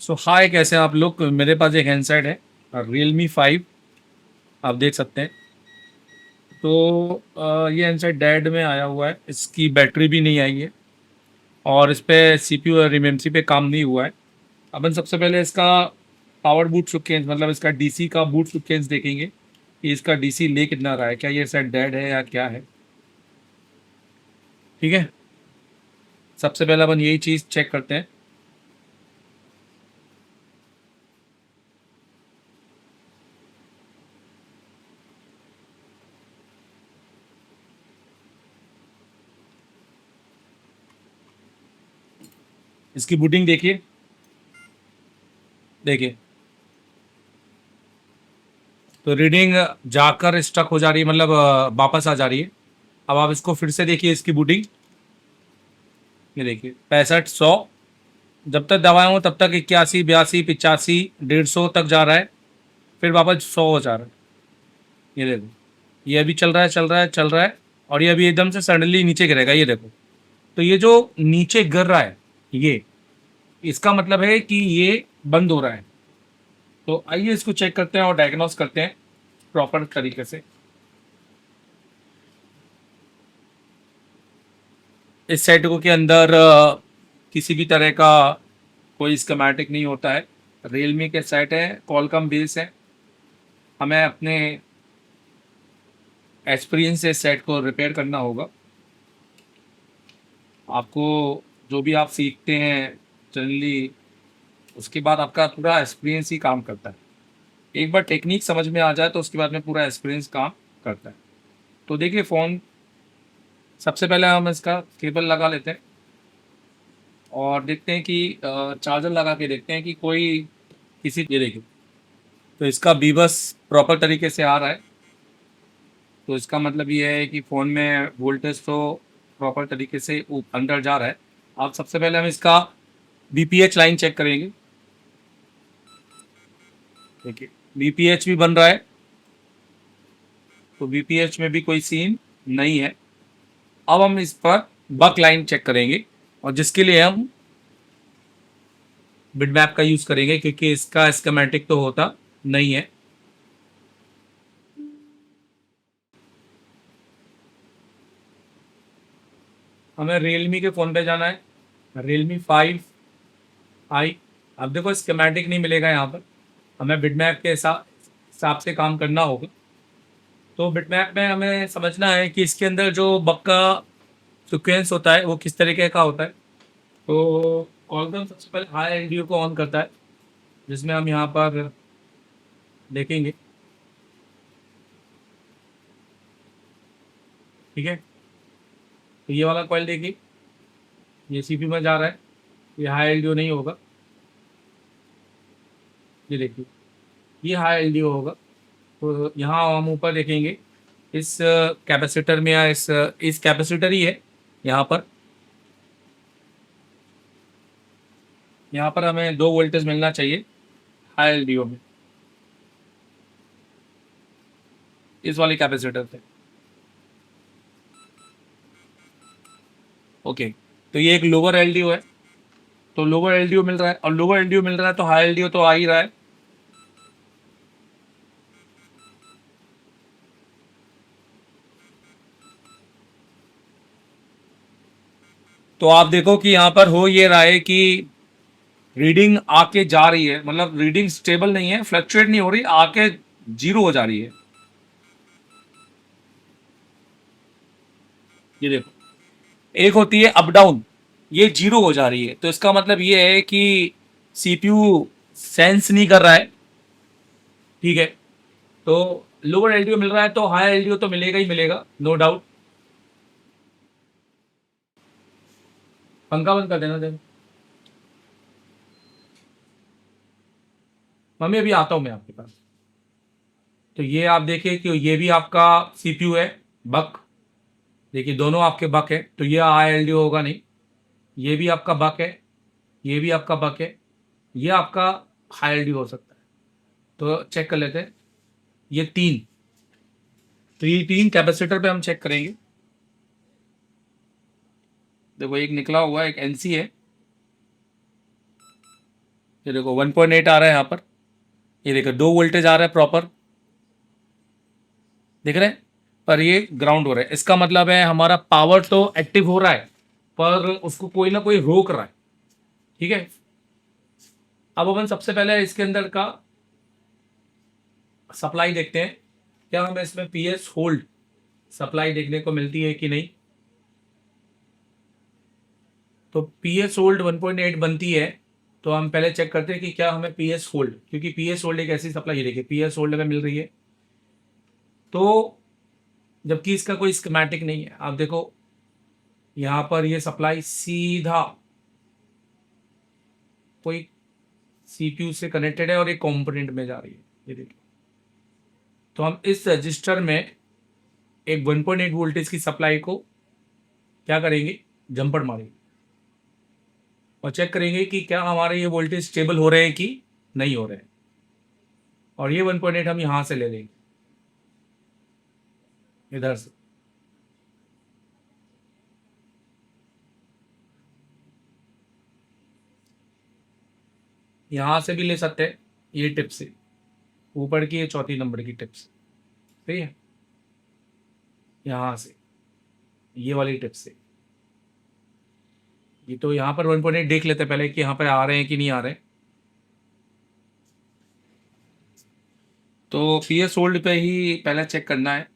सो हाय, कैसे हैं आप लोग। मेरे पास एक हैंडसेट है Realme 5, आप देख सकते हैं। तो ये हैंडसेट डेड में आया हुआ है, इसकी बैटरी भी नहीं आई है और इस पे सीपीयू और एमएमसी पे काम नहीं हुआ है। अपन सबसे पहले इसका पावर बूट सुकेंस, मतलब इसका डीसी का बूट सुकेंस देखेंगे कि इसका डीसी ले कितना रहा है, क्या ये सेट डेड है या क्या है। ठीक है, सबसे पहले अपन यही चीज़ चेक करते हैं। इसकी बूटिंग देखिए, देखिए तो रीडिंग जाकर स्टक हो जा रही है, मतलब वापस आ जा रही है। अब आप इसको फिर से देखिए, इसकी बूटिंग ये देखिए 65, 100। जब तक दबाए हो तब तक 81, 82, 85, 150 तक जा रहा है, फिर वापस 100 हो जा रहा है। ये देखो, ये अभी चल रहा है, चल रहा है, चल रहा है, और ये अभी एकदम से सडनली नीचे गिरेगा, ये देखो। तो ये जो नीचे गिर रहा है, ये इसका मतलब है कि ये बंद हो रहा है। तो आइए इसको चेक करते हैं और डायग्नोस करते हैं प्रॉपर तरीके से। इस सेट को के अंदर किसी भी तरह का कोई स्कीमेटिक नहीं होता है। रियलमी के सेट है, कॉलकम बेस है। हमें अपने एक्सपीरियंस से सेट को रिपेयर करना होगा। आपको जो भी आप सीखते हैं जनरली, उसके बाद आपका पूरा एक्सपीरियंस ही काम करता है। एक बार टेक्निक समझ में आ जाए तो उसके बाद में पूरा एक्सपीरियंस काम करता है। तो देखिए फ़ोन, सबसे पहले हम इसका केबल लगा लेते हैं और देखते हैं कि चार्जर लगा के देखते हैं कि कोई किसी, ये देखिए तो इसका बीबस प्रॉपर तरीके से आ रहा है। तो इसका मतलब ये है कि फ़ोन में वोल्टेज तो प्रॉपर तरीके से अंदर जा रहा है। अब सबसे पहले हम इसका बीपीएच लाइन चेक करेंगे। देखिए बीपीएच भी बन रहा है, तो बीपीएच में भी कोई सीन नहीं है। अब हम इस पर बक लाइन चेक करेंगे, और जिसके लिए हम बिटमैप का यूज़ करेंगे, क्योंकि इसका स्कीमेटिक तो होता नहीं है। हमें रियलमी के फ़ोन पे जाना है, Realme 5i। अब देखो स्कीमेटिक नहीं मिलेगा यहाँ पर, हमें बिटमैप के हिसाब से काम करना होगा। तो बिटमैप में हमें समझना है कि इसके अंदर जो बग का सीक्वेंस होता है वो किस तरीके का होता है। तो कॉलकम सबसे पहले हाई एलडीओ को ऑन करता है, जिसमें हम यहाँ पर देखेंगे। ठीक है, तो ये वाला कॉइल देखिए, ये सीपी में जा रहा है, ये हाई एलडीओ नहीं होगा। ये देखिए, ये हाई एलडीओ होगा। तो यहाँ हम ऊपर देखेंगे, इस कैपेसिटर में, या इस कैपेसिटर ही है यहाँ पर। यहाँ पर हमें 2 वोल्टेज मिलना चाहिए हाई एलडीओ में, इस वाले कैपेसिटर से। ओके, तो ये एक लोअर एलडीओ है, तो लोअर एलडीओ मिल रहा है, और लोअर एलडीओ मिल रहा है तो हाई एलडीओ तो आ ही रहा है। तो आप देखो कि यहाँ पर हो ये रहा है कि रीडिंग आके जा रही है, मतलब रीडिंग स्टेबल नहीं है, फ्लक्चुएट नहीं हो रही, आके जीरो हो जा रही है। ये देखो, एक होती है अप डाउन, ये जीरो हो जा रही है, तो इसका मतलब ये है कि सीपीयू सेंस नहीं कर रहा है। ठीक है, तो लोअर एलडीओ मिल रहा है तो हाई एलडीओ तो मिलेगा ही मिलेगा, नो डाउट। पंखा बंद कर देना दे मम्मी, अभी आता हूँ मैं आपके पास। तो ये आप देखिए कि ये भी आपका सीपीयू है, बक। देखिए दोनों आपके बक है, तो ये हाई एलडीओ होगा नहीं। ये भी आपका बक है, ये भी आपका बक है, ये आपका हाई एलडीओ हो सकता है। तो चेक कर लेते हैं, ये 3, तो ये 3 कैपेसिटर पे हम चेक करेंगे। देखो एक निकला हुआ है, एक एनसी है। ये देखो 1.8 आ रहा है यहाँ पर, ये देखो 2 वोल्टेज आ रहा है प्रॉपर, देख रहे हैं, पर ये ग्राउंड हो रहा है। इसका मतलब है हमारा पावर तो एक्टिव हो रहा है, पर उसको कोई ना कोई रोक रहा है। ठीक है, अब अपन सबसे पहले इसके अंदर का सप्लाई देखते हैं, क्या हमें इसमें पीएस होल्ड सप्लाई देखने को मिलती है कि नहीं। तो पीएस होल्ड 1.8 बनती है, तो हम पहले चेक करते हैं कि क्या हमें पीएस होल्ड, क्योंकि पीएस होल्ड एक ऐसी सप्लाई, ये देखिए पीएस होल्ड में मिल रही है, तो जबकि इसका कोई स्कीमेटिक नहीं है। आप देखो यहाँ पर ये सप्लाई सीधा कोई सीपीयू से कनेक्टेड है और एक कंपोनेंट में जा रही है, ये देखिए। तो हम इस रजिस्टर में एक 1.8 वोल्टेज की सप्लाई को क्या करेंगे, जंपर मारेंगे और चेक करेंगे कि क्या हमारे ये वोल्टेज स्टेबल हो रहे हैं कि नहीं हो रहे हैं। और ये 1.8 हम यहां से ले लेंगे, इधर से। यहां से भी ले सकते हैं, ये टिप से, ऊपर की ये चौथी नंबर की टिप से, ठीक है, यहां से, ये वाली टिप से। ये तो यहाँ पर 1.8 देख लेते हैं पहले कि यहाँ पर आ रहे हैं कि नहीं आ रहे हैं। तो पीएस होल्ड पे ही पहले चेक करना है।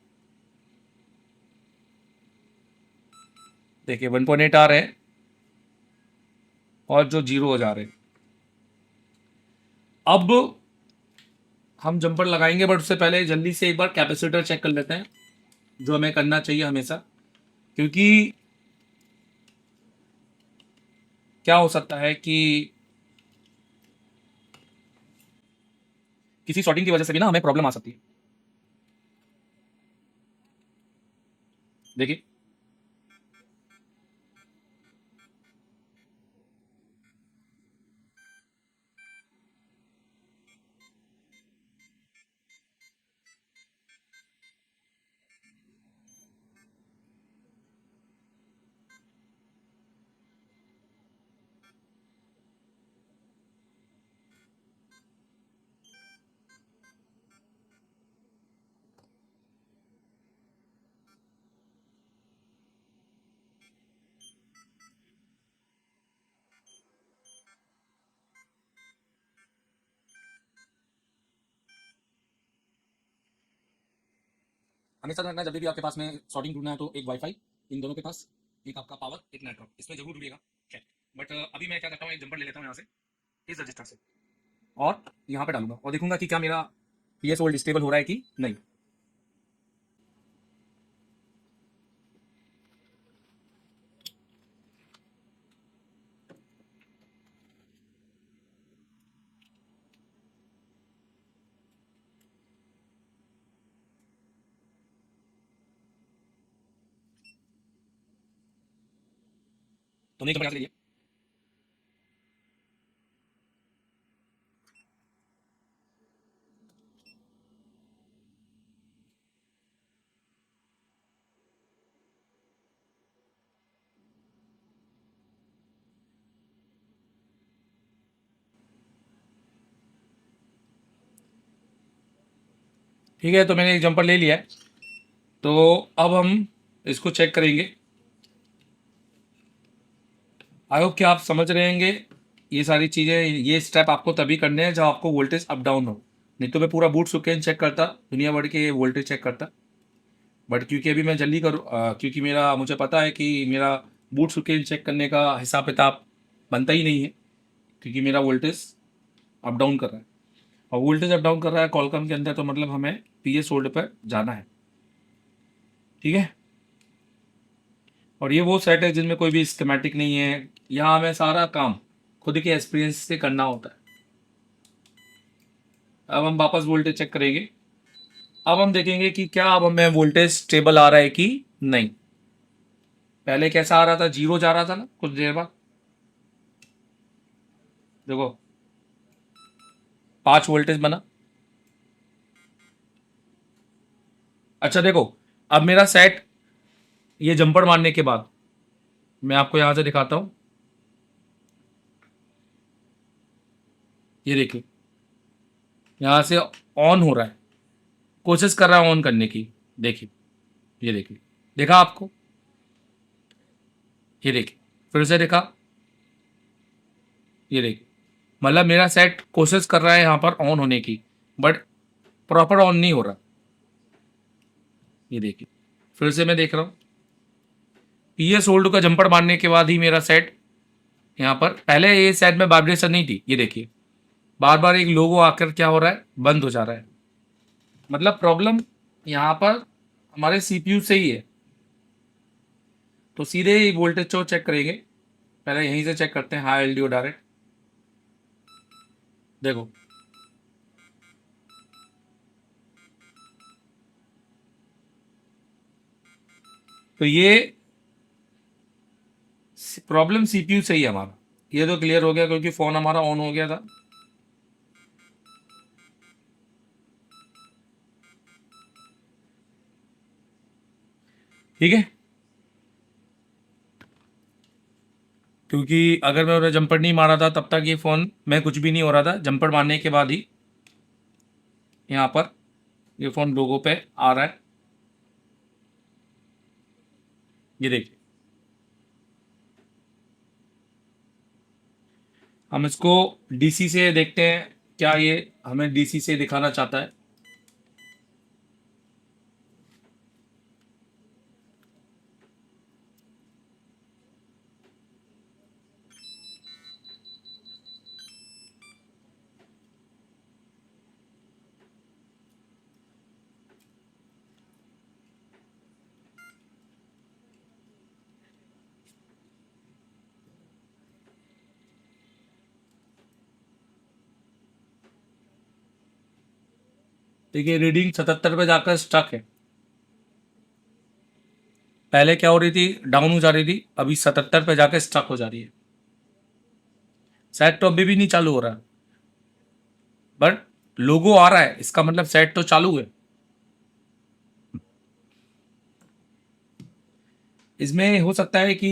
देखिए 1.8 आ रहे हैं और जो 0 हो जा रहे हैं। अब हम जंपर लगाएंगे, बट उससे पहले जल्दी से एक बार कैपेसिटर चेक कर लेते हैं, जो हमें करना चाहिए हमेशा, क्योंकि क्या हो सकता है कि किसी शॉर्टिंग की वजह से भी ना हमें प्रॉब्लम आ सकती है। देखिए हमेशा ध्यान रखना, जब भी आपके पास में शॉर्टिंग ढूंढना है तो एक वाईफाई इन दोनों के पास, एक आपका पावर, एक नेटवर्क, इसमें जरूर ढूंढिएगा। खैर, बट अभी मैं क्या करता हूँ, एक जंपर ले लेता हूँ यहाँ से, इस रजिस्टर से, और यहाँ पे डालूंगा और देखूंगा कि क्या मेरा पीएस होल्ड स्टेबल हो रहा है कि नहीं। तुमने जंपर यहाँ से ले लिया, ठीक है, तो मैंने एक जंपर ले लिया है। तो अब हम इसको चेक करेंगे। आई होप कि आप समझ रहे होंगे। ये सारी चीज़ें, ये स्टेप आपको तभी करने हैं जब आपको वोल्टेज अप डाउन हो, नहीं तो मैं पूरा बूट सुकेन चेक करता, दुनिया भर के वोल्टेज चेक करता। बट क्योंकि अभी मैं जल्दी करूँ, क्योंकि मेरा, मुझे पता है कि मेरा बूट सुकेन चेक करने का हिसाब किताब बनता ही नहीं है, क्योंकि मेरा वोल्टेज अप डाउन कर रहा है। और वोल्टेज अप डाउन कर रहा है कॉलकम के अंदर, तो मतलब हमें पीएस होल्ड पर जाना है। ठीक है, और ये वो सेट है जिनमें कोई भी स्कीमेटिक नहीं है, यहाँ हमें सारा काम खुद के एक्सपीरियंस से करना होता है। अब हम वापस वोल्टेज चेक करेंगे। अब हम देखेंगे कि क्या अब हमें वोल्टेज स्टेबल आ रहा है कि नहीं। पहले कैसा आ रहा था, 0 जा रहा था ना कुछ देर बाद, देखो 5 वोल्टेज बना। अच्छा देखो, अब मेरा सेट, ये जंपर मारने के बाद मैं आपको यहां से दिखाता हूं। ये देखिए यहाँ से ऑन हो रहा है, कोशिश कर रहा है ऑन करने की। देखिए, ये देखिए, देखा आपको? ये देखिए, फिर से देखा? ये देखिए, मतलब मेरा सेट कोशिश कर रहा है यहाँ पर ऑन होने की, बट प्रॉपर ऑन नहीं हो रहा। ये देखिए, फिर से मैं देख रहा हूँ, पीएस होल्ड का जंपर मारने के बाद ही मेरा सेट यहाँ पर, पहले ये सेट में वाइब्रेशन नहीं थी। ये देखिए, बार बार एक लोगो आकर क्या हो रहा है, बंद हो जा रहा है। मतलब प्रॉब्लम यहाँ पर हमारे सीपीयू से ही है। तो सीधे ही वोल्टेज को चेक करेंगे, पहले यहीं से चेक करते हैं, हाई एलडीओ डायरेक्ट। देखो, तो ये प्रॉब्लम सीपीयू से ही है हमारा। ये तो क्लियर हो गया क्योंकि फोन हमारा ऑन हो गया था। ठीक है, क्योंकि अगर मैं उन्हें जंपर नहीं मारा था तब तक ये फ़ोन में कुछ भी नहीं हो रहा था। जंपर मारने के बाद ही यहाँ पर ये फ़ोन लोगो पे आ रहा है। ये देखिए, हम इसको डीसी से देखते हैं, क्या ये हमें डीसी से दिखाना चाहता है। देखिए, रीडिंग 77 पे जाकर स्टक है। पहले क्या हो रही थी, डाउन हो जा रही थी, अभी 77 पे जाकर स्टक हो जा रही है। सेट तो अभी भी नहीं चालू हो रहा, बट लोगो आ रहा है, इसका मतलब सेट तो चालू है। इसमें हो सकता है कि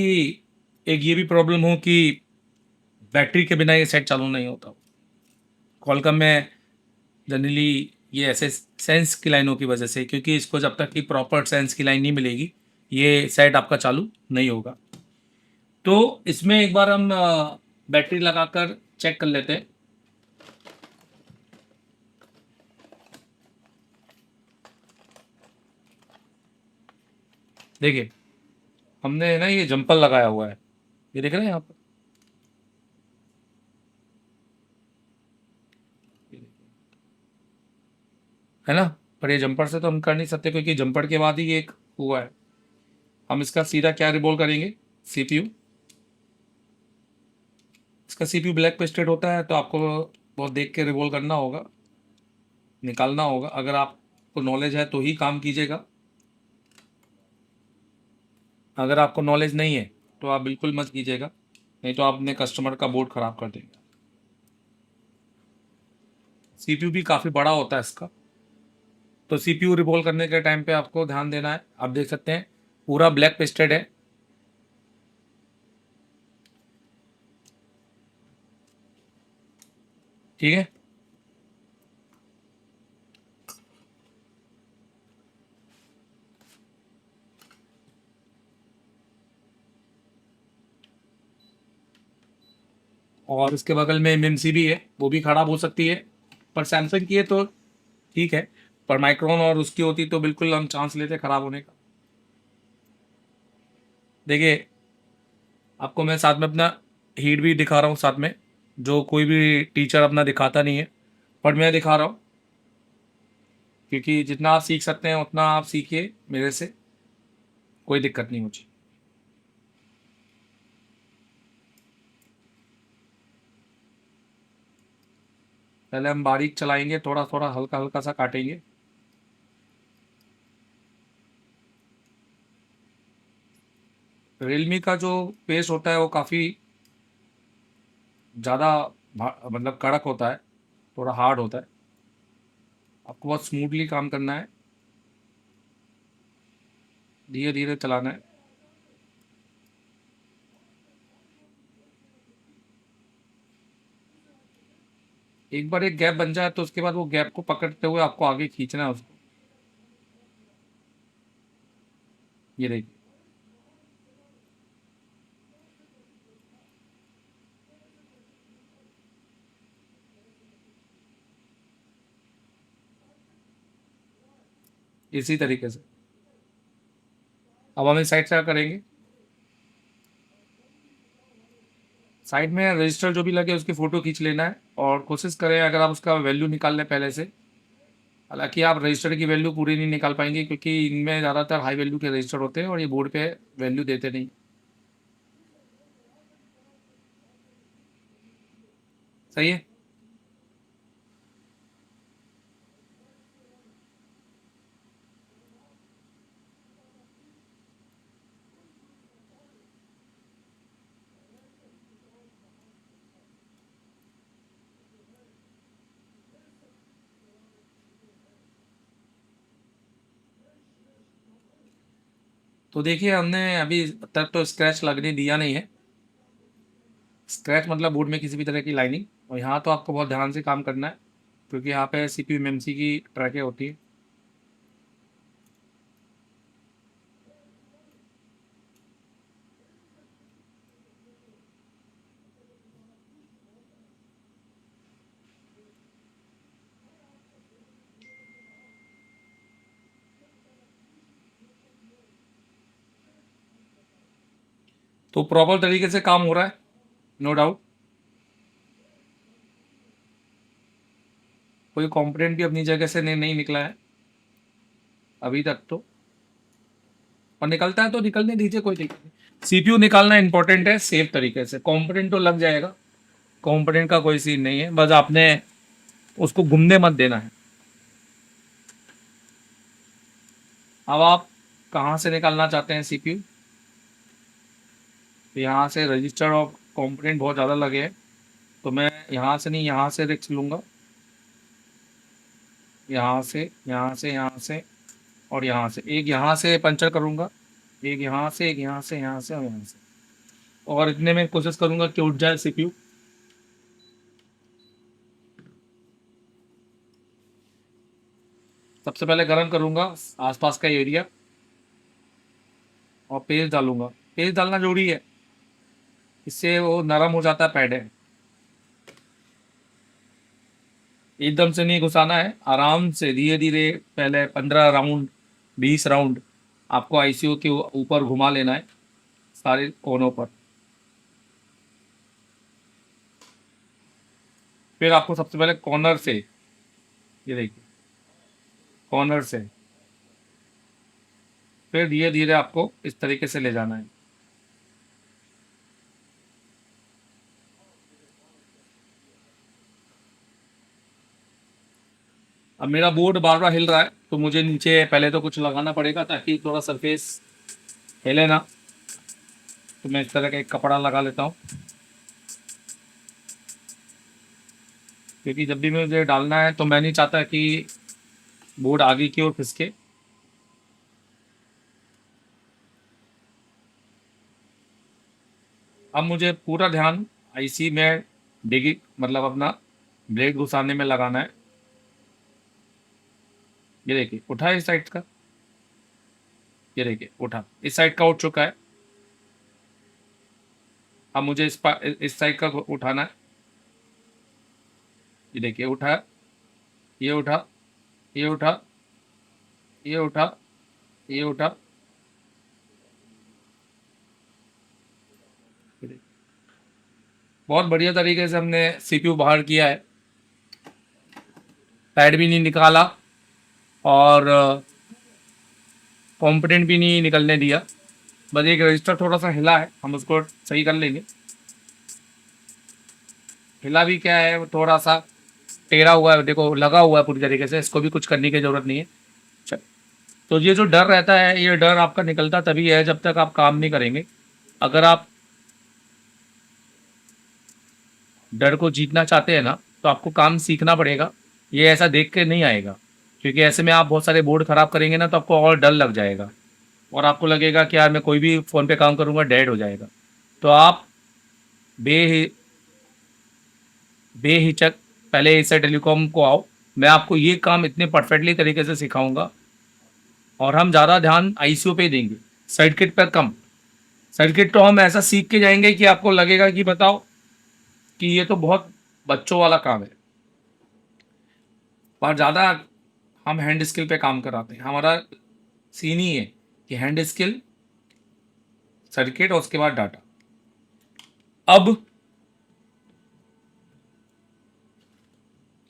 एक ये भी प्रॉब्लम हो कि बैटरी के बिना ये सेट चालू नहीं होता। कॉलकम में जनरली ये ऐसे सेंस की लाइनों की वजह से, क्योंकि इसको जब तक कि प्रॉपर सेंस की लाइन नहीं मिलेगी ये सेट आपका चालू नहीं होगा। तो इसमें एक बार हम बैटरी लगाकर चेक कर लेते हैं। देखिए, हमने ना ये जंपर लगाया हुआ है, ये देख रहे हैं यहाँ पर, है ना? पर ये जंपर से तो हम कर नहीं सकते क्योंकि जंपर के बाद ही ये एक हुआ है। हम इसका सीधा क्या रिवॉल्व करेंगे, सीपीयू। इसका सीपीयू ब्लैक पेस्टेड होता है तो आपको बहुत देख के रिवॉल्व करना होगा, निकालना होगा। अगर आपको नॉलेज है तो ही काम कीजिएगा, अगर आपको नॉलेज नहीं है तो आप बिल्कुल मत कीजिएगा, नहीं तो आप अपने कस्टमर का बोर्ड खराब कर देंगे। सीपीयू भी काफ़ी बड़ा होता है इसका, तो सीपीयू रिवॉल्व करने के टाइम पे आपको ध्यान देना है। आप देख सकते हैं पूरा ब्लैक पेस्टेड है। ठीक है, और इसके बगल में एमएमसी भी है, वो भी खराब हो सकती है। पर सैमसंग की है तो ठीक है, पर माइक्रोन और उसकी होती तो बिल्कुल हम चांस लेते खराब होने का। देखिए, आपको मैं साथ में अपना हीट भी दिखा रहा हूँ साथ में, जो कोई भी टीचर अपना दिखाता नहीं है, पर मैं दिखा रहा हूँ क्योंकि जितना आप सीख सकते हैं उतना आप सीखिए मेरे से, कोई दिक्कत नहीं मुझे। पहले हम बारीक चलाएंगे, थोड़ा थोड़ा हल्का हल्का सा काटेंगे। रियलमी का जो पेस्ट होता है वो काफ़ी ज़्यादा मतलब कड़क होता है, थोड़ा हार्ड होता है। आपको बहुत स्मूथली काम करना है, धीरे धीरे चलाना है। एक बार एक गैप बन जाए तो उसके बाद वो गैप को पकड़ते हुए आपको आगे खींचना है उसको। ये देखिए, इसी तरीके से। अब हम इस साइड से क्या करेंगे, साइड में रजिस्टर जो भी लगे उसकी फ़ोटो खींच लेना है, और कोशिश करें अगर आप उसका वैल्यू निकाल लें पहले से। हालांकि आप रजिस्टर की वैल्यू पूरी नहीं निकाल पाएंगे, क्योंकि इनमें ज़्यादातर हाई वैल्यू के रजिस्टर होते हैं और ये बोर्ड पे वैल्यू देते नहीं। सही है। तो देखिए, हमने अभी तक तो स्क्रैच लगने दिया नहीं है। स्क्रैच मतलब बोर्ड में किसी भी तरह की लाइनिंग। और यहाँ तो आपको बहुत ध्यान से काम करना है, क्योंकि यहाँ पे सीपीयू एमएमसी की ट्रैकें होती है। तो प्रॉपर तरीके से काम हो रहा है, नो डाउट। कोई कंपोनेंट भी अपनी जगह से नहीं निकला है अभी तक तो। और निकलता है तो निकलने दीजिए, कोई दिक्कत नहीं। सीपीयू निकालना इंपॉर्टेंट है सेफ तरीके से। कंपोनेंट तो लग जाएगा, कंपोनेंट का कोई सीन नहीं है, बस आपने उसको घूमने मत देना है। अब आप कहाँ से निकालना चाहते हैं सीपीयू? तो यहाँ से रजिस्टर और कंपोनेंट बहुत ज़्यादा लगे हैं, तो मैं यहाँ से नहीं, यहाँ से रिक्स लूँगा। यहाँ से, यहाँ से, यहाँ से और यहाँ से। एक यहाँ से पंचर करूँगा, एक यहाँ से, एक यहाँ से, यहाँ से और यहाँ से। और इतने में कोशिश करूँगा कि उठ जाए सीपीयू। सबसे पहले गर्म करूँगा आसपास का एरिया और पेस्ट डालूँगा। पेस्ट डालना जरूरी है, इससे वो नरम हो जाता है पैड है। एकदम से नहीं घुसाना है, आराम से धीरे धीरे पहले 15 राउंड, 20 राउंड आपको आईसीयू के ऊपर घुमा लेना है, सारे कोनों पर। फिर आपको सबसे पहले कॉर्नर से, ये देखिए, कॉर्नर से फिर धीरे धीरे आपको इस तरीके से ले जाना है। अब मेरा बोर्ड बार बार हिल रहा है, तो मुझे नीचे पहले तो कुछ लगाना पड़ेगा ताकि थोड़ा सरफेस हिले ना। तो मैं इस तरह का एक कपड़ा लगा लेता हूँ, क्योंकि जब भी मुझे डालना है तो मैं नहीं चाहता कि बोर्ड आगे की ओर खिसके। अब मुझे पूरा ध्यान आईसी में डिगी मतलब अपना ब्लेड घुसाने में लगाना है। ये देखिए उठा है इस साइड का, ये देखिए उठा, इस साइड का उठ चुका है। अब मुझे इस साइड का उठाना है। ये देखिए उठा, ये उठा, ये उठा, ये उठा, ये उठा। ये देखिए, बहुत बढ़िया तरीके से हमने सीपीयू बाहर किया है, पैड भी नहीं निकाला और कंपोनेंट भी नहीं निकलने दिया। बस एक रजिस्टर थोड़ा सा हिला है, हम उसको सही कर लेंगे। हिला भी क्या है, वो थोड़ा सा टेढ़ा हुआ है, देखो लगा हुआ है पूरी तरीके से, इसको भी कुछ करने की ज़रूरत नहीं है। चल, तो ये जो डर रहता है, ये डर आपका निकलता तभी है जब तक आप काम नहीं करेंगे। अगर आप डर को जीतना चाहते हैं ना, तो आपको काम सीखना पड़ेगा। ये ऐसा देख के नहीं आएगा, क्योंकि ऐसे में आप बहुत सारे बोर्ड ख़राब करेंगे ना, तो आपको और डर लग जाएगा और आपको लगेगा कि यार मैं कोई भी फ़ोन पे काम करूँगा डेड हो जाएगा। तो आप बे बेहिचक पहले एशिया टेलीकॉम को आओ, मैं आपको ये काम इतने परफेक्टली तरीके से सिखाऊंगा और हम ज़्यादा ध्यान आईसीयू पे ही देंगे, सर्किट पर कम। सर्किट तो हम ऐसा सीख के जाएंगे कि आपको लगेगा कि बताओ कि ये तो बहुत बच्चों वाला काम है, पर ज़्यादा हम हैंड स्किल पे काम कराते हैं। हमारा सीन ही है कि हैंड स्किल, सर्किट और उसके बाद डाटा। अब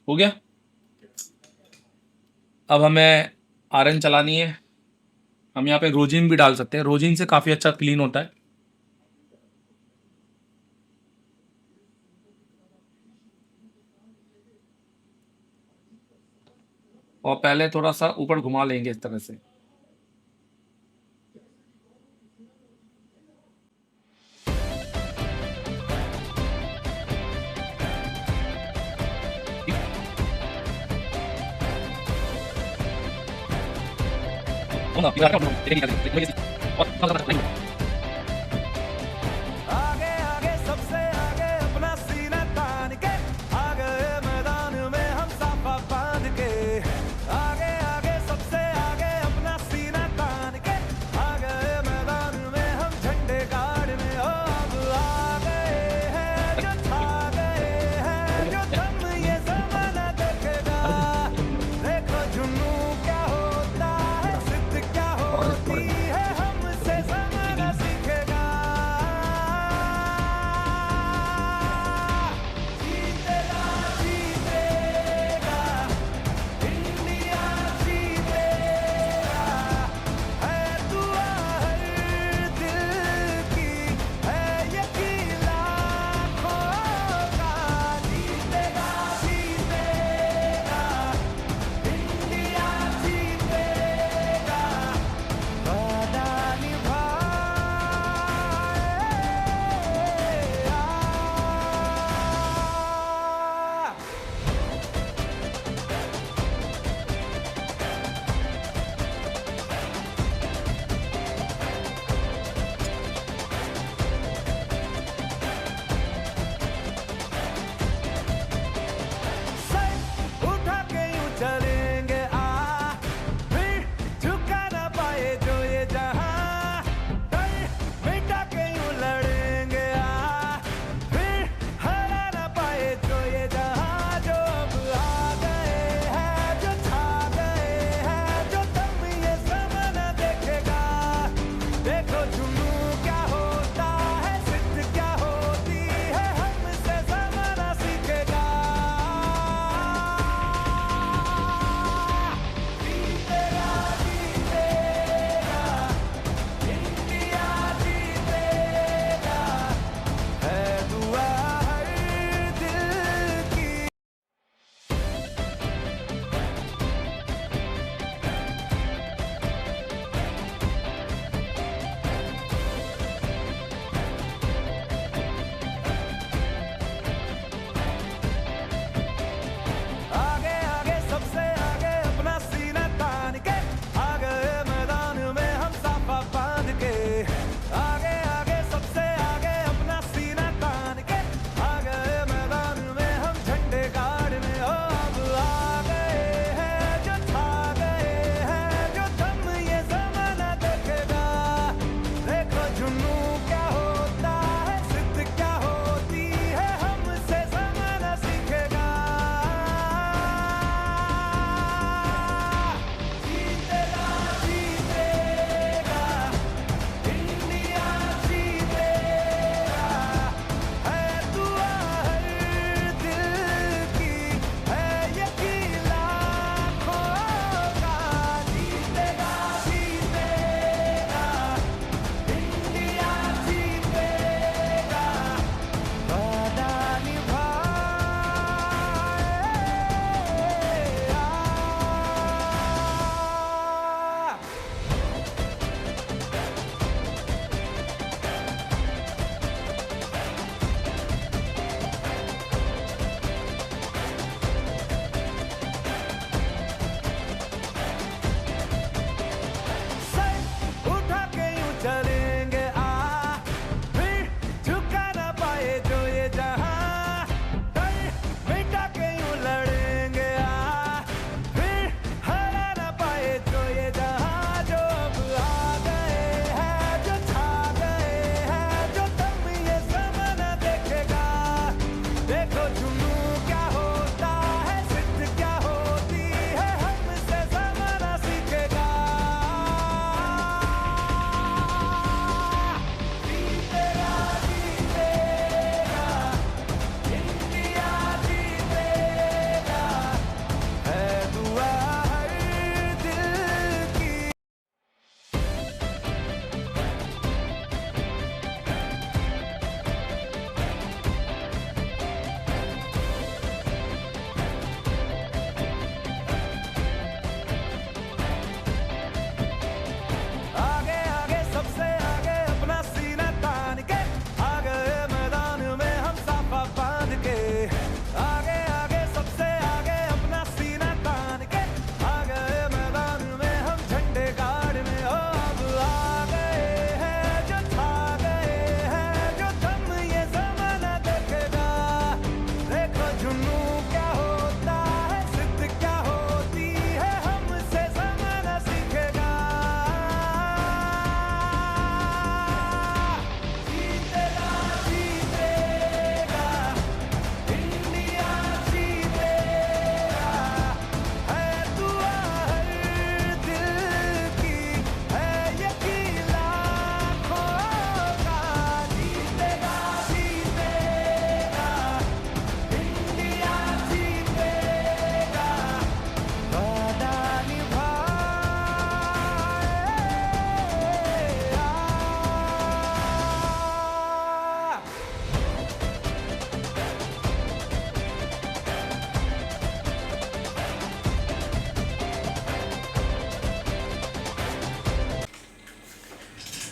हो गया। अब हमें आयरन चलानी है। हम यहाँ पे रोजिन भी डाल सकते हैं, रोजिन से काफ़ी अच्छा क्लीन होता है। और पहले थोड़ा सा ऊपर घुमा लेंगे इस तरह से। आगे आगे सबसे आगे अपना सीना तान के आ गए मैदान में हम साफा बांध के। आगे आगे सबसे आगे अपना सीना तान के आ गए मैदान में हम झंडे गाड़ने। हो अब आ गए हैं जो छा गए हैं, जो दम ये जमाना देखेगा। देखो जुनू क्या होता है, जिद क्या होती है, हमसे जमाना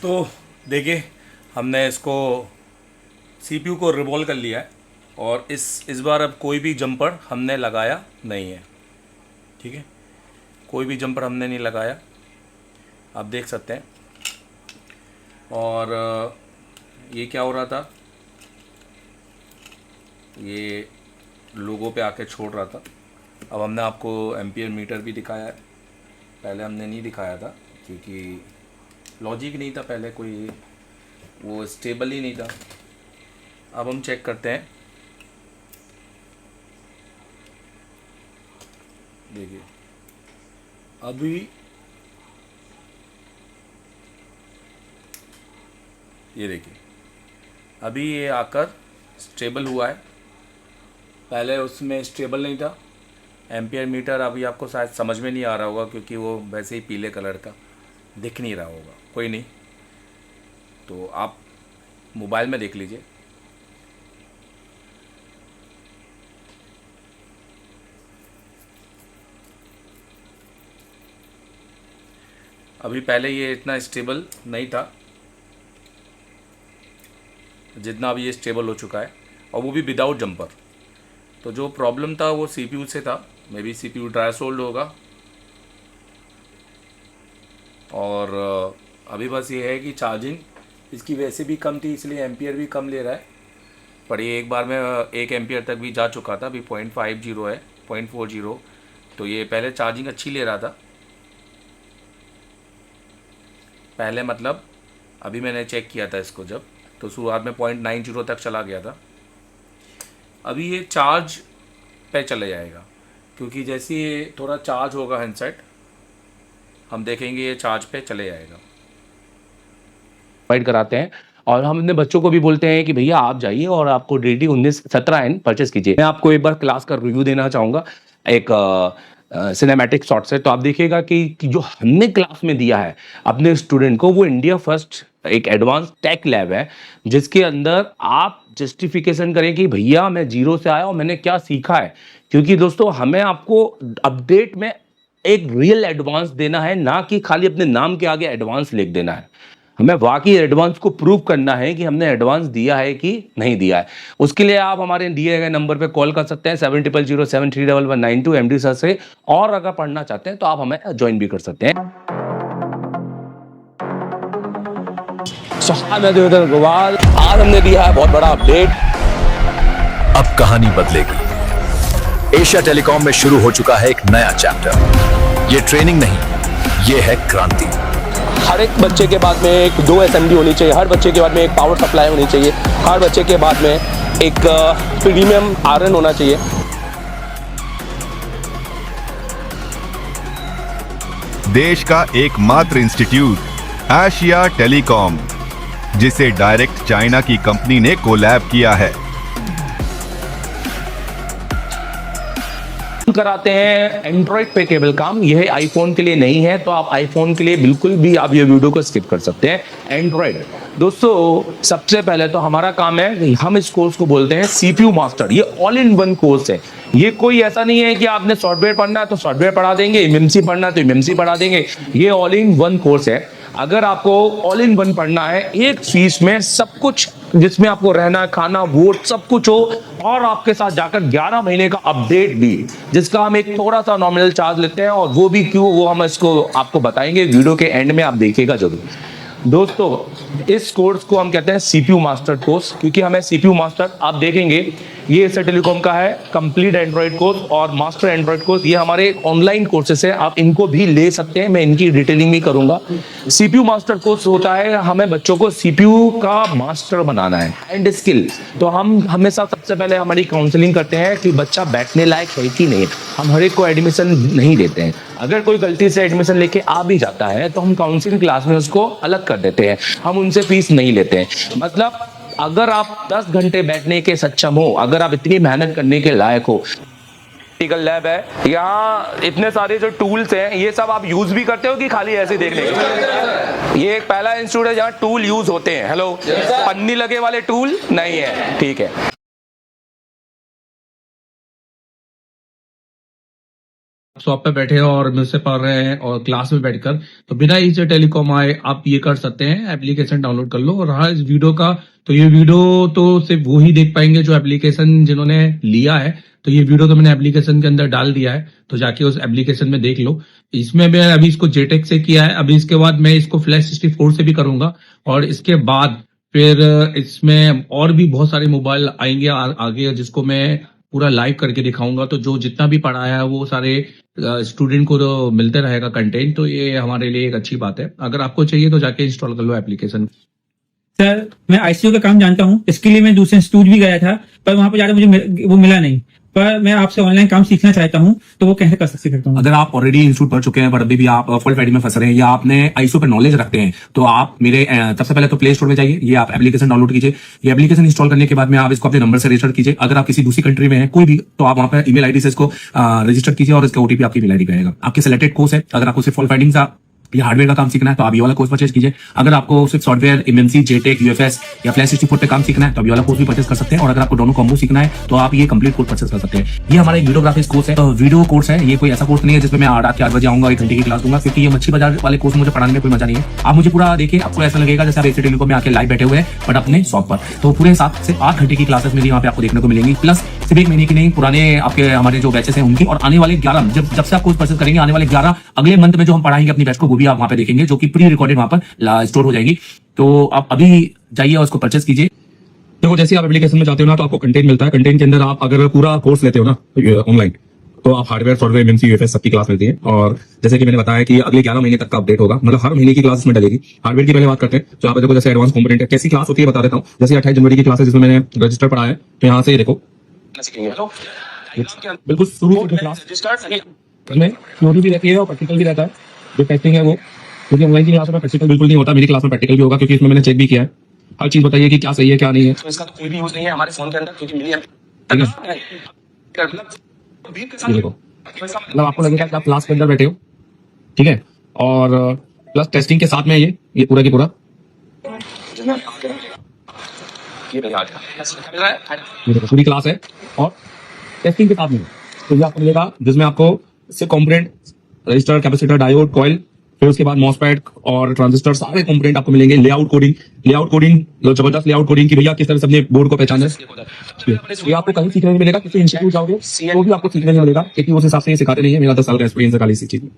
तो देखिए हमने इसको CPU को रिवॉल्व कर लिया है और इस बार अब कोई भी जंपर हमने लगाया नहीं है, ठीक है, कोई भी जंपर हमने नहीं लगाया, आप देख सकते हैं। और ये क्या हो रहा था, ये लोगों पे आके छोड़ रहा था। अब हमने आपको एम्पियर मीटर भी दिखाया है, पहले हमने नहीं दिखाया था क्योंकि लॉजिक नहीं था, पहले कोई वो स्टेबल ही नहीं था। अब हम चेक करते हैं, देखिए अभी ये देखिए अभी ये आकर स्टेबल हुआ है, पहले उसमें स्टेबल नहीं था। एम्पियर मीटर अभी आपको शायद समझ में नहीं आ रहा होगा क्योंकि वो वैसे ही पीले कलर का दिख नहीं रहा होगा, कोई नहीं, तो आप मोबाइल में देख लीजिए। अभी पहले ये इतना स्टेबल नहीं था जितना अभी ये स्टेबल हो चुका है, और वो भी विदाउट जंपर। तो जो प्रॉब्लम था वो CPU से था, may be CPU dry sold होगा। और अभी बस ये है कि चार्जिंग इसकी वैसे भी कम थी, इसलिए एम्पियर भी कम ले रहा है, पर ये एक बार में 1 एम्पियर तक भी जा चुका था। अभी 0.50 है, 0.40, तो ये पहले चार्जिंग अच्छी ले रहा था पहले, मतलब अभी मैंने चेक किया था इसको जब, तो शुरुआत में 0.90 तक चला गया था। अभी ये चार्ज पे चले जाएगा क्योंकि जैसे ये थोड़ा चार्ज होगा हैंडसेट, हम देखेंगे ये चार्ज पे चले जाएगा। प्रोवाइड कराते हैं और हम अपने बच्चों को भी बोलते हैं कि भैया आप जाइए और आपको DD 1917N परचेस कीजिए। मैं आपको एक बार क्लास का रिव्यू देना चाहूँगा एक सिनेमैटिक शॉट से। तो आप देखिएगा कि जो हमने क्लास में दिया है अपने स्टूडेंट को, वो इंडिया फर्स्ट एक एडवांस टेक लैब है जिसके अंदर आप जस्टिफिकेशन करें कि भैया मैं जीरो से आया और मैंने क्या सीखा है। क्योंकि दोस्तों हमें आपको अपडेट में एक रियल एडवांस देना है, ना कि खाली अपने नाम के आगे एडवांस लिख देना है। हमें वाकई एडवांस को प्रूव करना है कि हमने एडवांस दिया है कि नहीं दिया है। उसके लिए आप हमारे दिए गए नंबर पे कॉल कर सकते हैं 7007319192 MD सर से, और अगर पढ़ना चाहते हैं तो आप हमें ज्वाइन भी कर सकते हैं। मैं देवेंद्र अग्रवाल, आज हमने दिया है बहुत बड़ा अपडेट। अब कहानी बदलेगी। एशिया टेलीकॉम में शुरू हो चुका है एक नया चैप्टर। ये ट्रेनिंग नहीं, ये है क्रांति। हर एक बच्चे के बाद में एक 2 SMD होनी चाहिए, हर बच्चे के बाद में एक पावर सप्लाई होनी चाहिए, हर बच्चे के बाद में एक प्रीमियम आयरन होना चाहिए। देश का एकमात्र इंस्टीट्यूट एशिया टेलीकॉम, जिसे डायरेक्ट चाइना की कंपनी ने कोलैब किया है। कराते हैं एंड्रॉइड पे केबल काम, यह आईफोन के लिए नहीं है, तो आप आईफोन के लिए बिल्कुल भी आप ये वीडियो को स्किप कर सकते हैं। एंड्रॉइड दोस्तों सबसे पहले तो हमारा काम है, हम इस कोर्स को बोलते हैं CPU मास्टर। ये ऑल इन वन कोर्स है। ये कोई ऐसा नहीं है कि आपने सॉफ्टवेयर पढ़ना है तो सॉफ्टवेयर पढ़ा देंगे, MMC पढ़ना है तो MMC पढ़ा देंगे। ये ऑल इन वन कोर्स है। अगर आपको ऑल इन वन पढ़ना है, एक फीस में सब कुछ, जिसमें आपको रहना, खाना, वोट सब कुछ हो, और आपके साथ जाकर 11 महीने का अपडेट भी, जिसका हम एक थोड़ा सा नॉमिनल चार्ज लेते हैं, और वो भी क्यों, वो हम इसको आपको बताएंगे वीडियो के एंड में, आप देखिएगा जरूर। दोस्तों इस कोर्स को हम कहते हैं CPU मास्टर कोर्स, क्योंकि हमें CPU मास्टर, आप देखेंगे ये एशिया टेलीकॉम का है कंप्लीट एंड्रॉइड कोर्स और मास्टर एंड्रॉइड कोर्स। ये हमारे ऑनलाइन कोर्सेस है, आप इनको भी ले सकते हैं, मैं इनकी डिटेलिंग भी करूंगा। CPU मास्टर कोर्स होता है, हमें बच्चों को CPU का मास्टर बनाना है, हैंड स्किल। तो हम हमेशा सबसे पहले हमारी काउंसलिंग करते हैं कि बच्चा बैठने लायक है कि नहीं। हम हर एक को एडमिशन नहीं देते हैं, अगर कोई गलती से एडमिशन लेके आ भी जाता है तो हम काउंसलिंग क्लास में उसको अलग कर देते हैं, हम उनसे फीस नहीं लेते हैं। मतलब अगर आप 10 घंटे बैठने के सक्षम हो, अगर आप इतनी मेहनत करने के लायक हो, प्रैक्टिकल लैब है, यहाँ इतने सारे जो टूल्स हैं ये सब आप यूज भी करते हो कि खाली ऐसे देखने के? ये एक पहला इंस्टीट्यूट है जहाँ टूल यूज होते हैं। हेलो, पन्नी लगे वाले टूल नहीं है, ठीक है। शॉप पे बैठे हैं और मुझसे पढ़ रहे हैं और क्लास में बैठकर, तो बिना एशिया टेलीकॉम आए आप ये कर सकते हैं, एप्लीकेशन डाउनलोड कर लो। और रहा इस वीडियो का, तो ये वीडियो तो सिर्फ वो ही देख पाएंगे जो एप्लीकेशन जिन्होंने लिया है। तो ये वीडियो तो मैंने एप्लीकेशन के अंदर डाल दिया है, तो जाके उस एप्लीकेशन में देख लो। इसमें मैं अभी इसको जेटेक से किया है, अभी इसके बाद मैं इसको फ्लैश 64 से भी करूंगा, और इसके बाद फिर इसमें और भी बहुत सारे मोबाइल आएंगे आगे, जिसको मैं पूरा लाइव करके दिखाऊंगा। तो जो जितना भी पढ़ाया है वो सारे स्टूडेंट को तो मिलते रहेगा कंटेंट, तो ये हमारे लिए एक अच्छी बात है। अगर आपको चाहिए तो जाके इंस्टॉल कर लो एप्लीकेशन। सर मैं आईसीयू का काम जानता हूँ, इसके लिए मैं दूसरे इंस्टीट्यूट भी गया था, पर वहां पर जाकर मुझे वो मिला नहीं। पर मैं आपसे ऑनलाइन काम सीखना चाहता हूँ, तो वो कैसे कर सकता हूँ? अगर आप ऑलरेडी इंस्टीट्यूट पढ़ चुके हैं पर अभी भी आप फॉल्ट फाइंडिंग में फंस रहे हैं या आपने आईसीयू पर नॉलेज रखते हैं, तो आप मेरे सबसे पहले तो प्ले स्टोर में जाइए, ये आप एप्लीकेशन डाउनलोड कीजिए। ये एप्लीकेशन इंस्टॉल करने के बाद में आप इसको अपने नंबर से रजिस्टर कीजिए। अगर आप किसी दूसरी कंट्री में हैं कोई भी, तो आप वहां पर ईमेल आईडी से इसको रजिस्टर कीजिए और इसका ओटीपी आपकी ईमेल आईडी पे आएगा। आपके सिलेक्टेड कोर्स है, अगर आपको सिर्फ फॉल्ट फाइंडिंग का या हार्डवेयर का काम सीखना है तो आप ये वाला कोर्स परचेज कीजिए। अगर आपको सिर्फ सॉफ्टवेयर, एमएनसी, जेटेक, यूएफएस या फ्लैश 64 पे काम सीखना है तो आप ये वाला कोर्स भी परचेज कर सकते हैं। और अगर आपको दोनों कॉम्बो सीखना है तो आप ये कंप्लीट कोर्स परचेज कर सकते हैं। ये हमारा एक वीडियोग्राफिक्स कोर्स है, तो वीडियो कोर्स है, ये कोई ऐसा कोर्स नहीं है जिसमें मैं रात के 8 बजे आऊंगा 1 घंटे की क्लास दूंगा, क्योंकि ये मच्छी बाजार वाले कोर्स मुझे पढ़ाने में कोई मजा नहीं है। आप मुझे पूरा देखिए, आपको ऐसा लगेगा जैसे आप एशिया टेलीकॉम में आके लाइव बैठे हुए हैं बट अपने शॉप पर। तो पूरे 7 से 8 घंटे की क्लासेस मेरी यहाँ पे आपको देखने को मिलेंगी, प्लस सिर्फ 1 महीने की नहीं, पुराने आपके हमारे जो बैचेस हैं उनकी, और आने वाले 11 जब से आप कोर्स परचेज करेंगे, आने वाले 11 अगले मंथ में जो हम पढ़ाएंगे अपनी बैच को, वो भी आप वहाँ पे देखेंगे, जो कि प्री रिकॉर्डेड वहां पर स्टोर हो जाएगी। तो आप अभी जाइए और उसको परचेज कीजिए। देखो जैसे आप एप्लीकेशन में जाते हो ना, तो आपको कंटेंट मिलता है। कंटेंट के अंदर आप अगर पूरा कोर्स लेते हो ना ऑनलाइन, तो आप हार्डवेयर, सॉफ्टवेयर, एमएनसी, यूएफएस सबकी क्लास मिलती है। और जैसे कि मैंने बताया कि अगले 11 महीने तक का अपडेट होगा, मतलब हर महीने की क्लास इसमें डलेगी। हार्डवेयर की पहले बात करते हैं, तो आप देखो जैसे एडवांस कंपोनेंट है, कैसी क्लास होती है बता देता हूँ। जैसे 28 जनवरी की क्लास है जिसमें मैंने रजिस्टर पढ़ा है, तो यहाँ से देखो बिल्कुल शुरू की क्लास में थ्योरी भी रहती है और प्रैक्टिकल भी रहता है। जो टेस्टिंग है वो, क्योंकि ऑनलाइन की क्लास में प्रैक्टिकल बिल्कुल नहीं होता, मेरी क्लास में प्रैक्टिकल भी होगा, क्योंकि इसमें मैंने चेक भी किया है। हर चीज बताइए कि क्या सही है क्या नहीं है। तो इसका तो कोई भी यूज नहीं है हमारे फोन के अंदर, क्योंकि ये देखो, मतलब आपको लगेगा कि आप क्लास के अंदर बैठे हो, ठीक है। और प्लस टेस्टिंग के साथ में ये पूरा की पूरा ये देखो पूरी क्लास है और टेस्टिंग के साथ में, तो ये आपको मिलेगा जिसमें आपको सिर्फ component, register, capacitor, diode, coil, फिर उसके बाद मॉसफेट और ट्रांजिस्टर, सारे कंपोनेंट आपको मिलेंगे। लेआउट कोडिंग जबरदस्त लेआउट कोडिंग की भैया किस तरह से अपने बोर्ड को पहचाने, ये आपको कहीं सीखने नहीं मिलेगा। किसी इंस्टीट्यूट जाओगे तो भी आपको सीखने नहीं मिलेगा, क्योंकि उस हिसाब से ये सिखाते नहीं है। मेरा 10 साल का एक्सपीरियंस है खाली इसी चीज में।